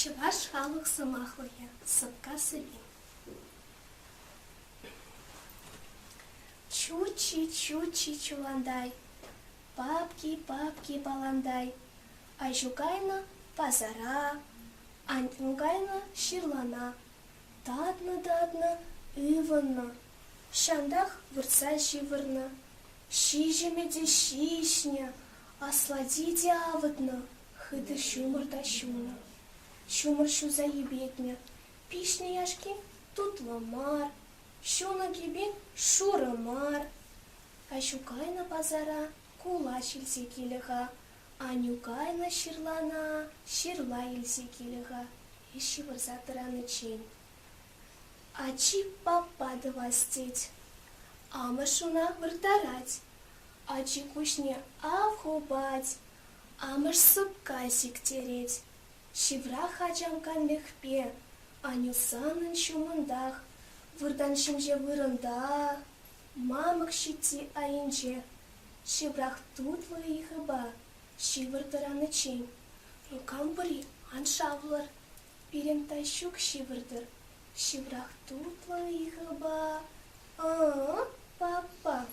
Чуваш халух самахлая, сапка сыли. Чучи чуландай, папки баландай, айжугайна пазара, антугайна ширлана, дадна ивана, шандах вырца живырна, шижемеде шишня, асладиде авытна, хыды шумыр да шуна. Шумыр шу заебетня, пишне яшки тут ламар, шуна гибен шурамар. Айшукайна базара кулач илсе келега, анюкайна ширлана ширла илсе келега, ищи вырзатыраны чень. Ачи папа двастить, ама шуна выртарать, ачи кушне авхубать, амаш сыпка сиктереть. Шивра хачам канлехпе, анюсанын шумындах, вырдан шимже вырында, мамык щити айынже. Шиврах тутлы ихыба, шивырдыраны чень. Рукам бри аншавлар, пирен тащук шивырдыр. Шиврах тутлы ихыба, папа.